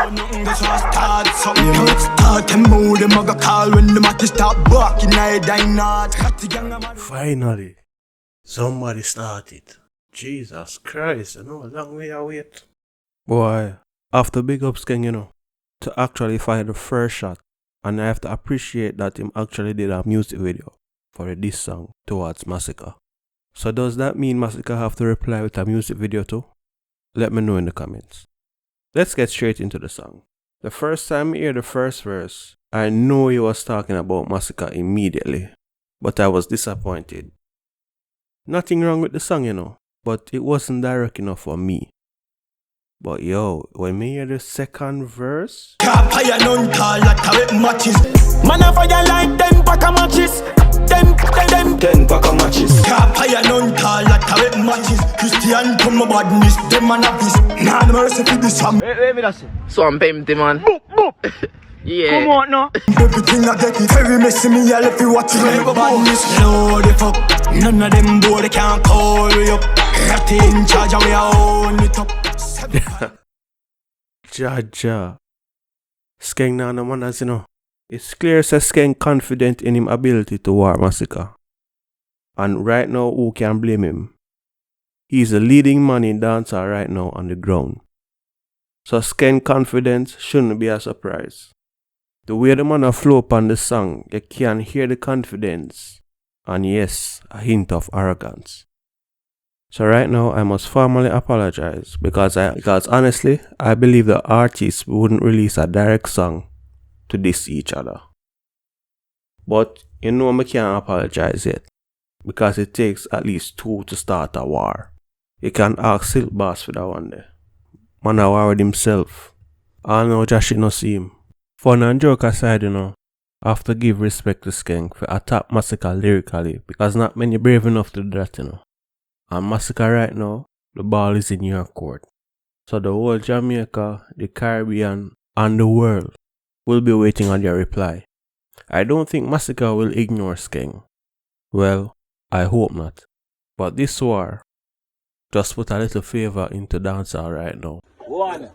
nothing that's what start something. You start to move them a call when the match start barking. I die not. Finally, somebody started. Jesus Christ, I know a long way I wait. Boy, after big up Skeng, you know, to actually fire the first shot, and I have to appreciate that him actually did a music video for this song towards Masicka. So does that mean Masicka have to reply with a music video too? Let me know in the comments. Let's get straight into the song. The first time I heard the first verse, I knew he was talking about Masicka immediately, but I was disappointed. Nothing wrong with the song, you know, but it wasn't direct enough for me. But yo, when me hear the second verse, Man a fire like 10 pack of matches. 10 pack of matches. Fire none tall like a matches. Christian come a badness, them man have this. Nah, no mercy for this song. Wait, me that's it. So I'm empty, man. Yeah. Come on now. Everything I get it very messy. Me I left you watching the badness. Load the fuck. None of them boy they can't call you up. Ratty in charge and we own it up. Jaja. Skeng now no manners, you know. It's clear that Skeng confident in him ability to war Masicka. And right now, who can blame him? He's the leading man in dancehall right now on the ground. So Skeng confidence shouldn't be a surprise. The way the man flow upon the song, you can hear the confidence. And yes, a hint of arrogance. So right now, I must formally apologize because honestly, I believe the artists wouldn't release a direct song to diss each other. But you know I can't apologize yet because it takes at least 2 to start a war. You can ask Silk Boss for that one there. Man a war with himself. I know Josh no see him. Fun and joke aside, you know, I have to give respect to Skeng for attack Masicka lyrically because not many brave enough to do that, you know. And Masicka right now, the ball is in your court. So the whole Jamaica, the Caribbean, and the world will be waiting on your reply. I don't think Masicka will ignore Skeng. Well, I hope not. But this war just put a little favor into dancehall right now. One.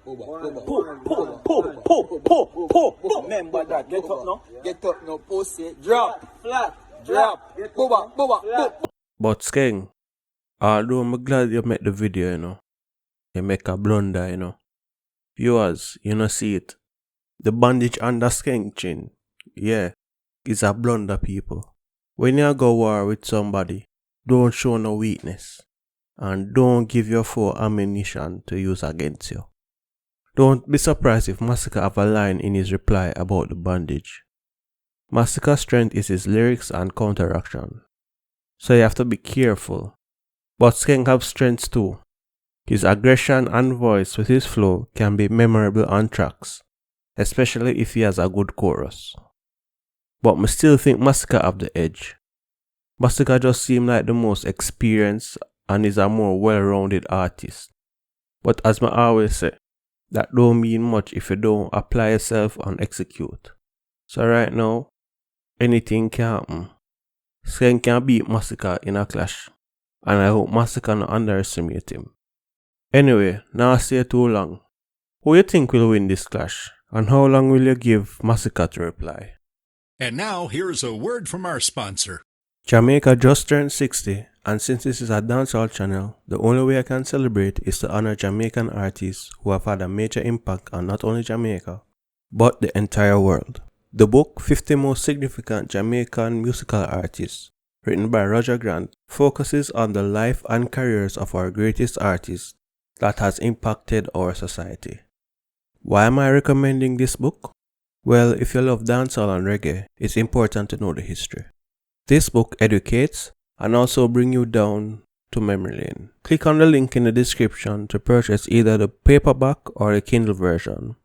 Remember that. Get up now. Get up now. Pussy. Drop. Flat. Drop. Booba. But Skeng, although I'm glad you make the video, you know. You make a blunder, you know. Viewers, you know see it. The bandage under Skeng chin, yeah, is a blunder, people. When you go war with somebody, don't show no weakness. And don't give your foe ammunition to use against you. Don't be surprised if Masicka have a line in his reply about the bandage. Masicka's strength is his lyrics and counteraction. So you have to be careful. But Skeng have strengths too. His aggression and voice with his flow can be memorable on tracks, especially if he has a good chorus. But I still think Masicka have the edge. Masicka just seems like the most experienced and is a more well-rounded artist. But as I always say, that don't mean much if you don't apply yourself and execute. So right now, anything can happen. Skeng can beat Masicka in a clash, and I hope Masicka not underestimate him. Anyway, now stay too long. Who you think will win this clash? And how long will you give Masicka to reply? And now, here's a word from our sponsor. Jamaica just turned 60, and since this is a dancehall channel, the only way I can celebrate is to honor Jamaican artists who have had a major impact on not only Jamaica, but the entire world. The book, 50 Most Significant Jamaican Musical Artists, written by Roger Grant, focuses on the life and careers of our greatest artists that has impacted our society. Why am I recommending this book? Well, if you love dancehall and reggae, it's important to know the history. This book educates and also brings you down to memory lane. Click on the link in the description to purchase either the paperback or the Kindle version.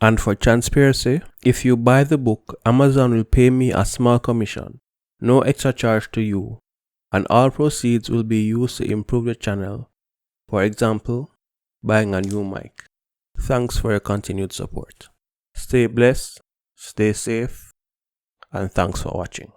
And for transparency, if you buy the book, Amazon will pay me a small commission, no extra charge to you, and all proceeds will be used to improve the channel. For example, buying a new mic. Thanks for your continued support. Stay blessed, stay safe, and thanks for watching.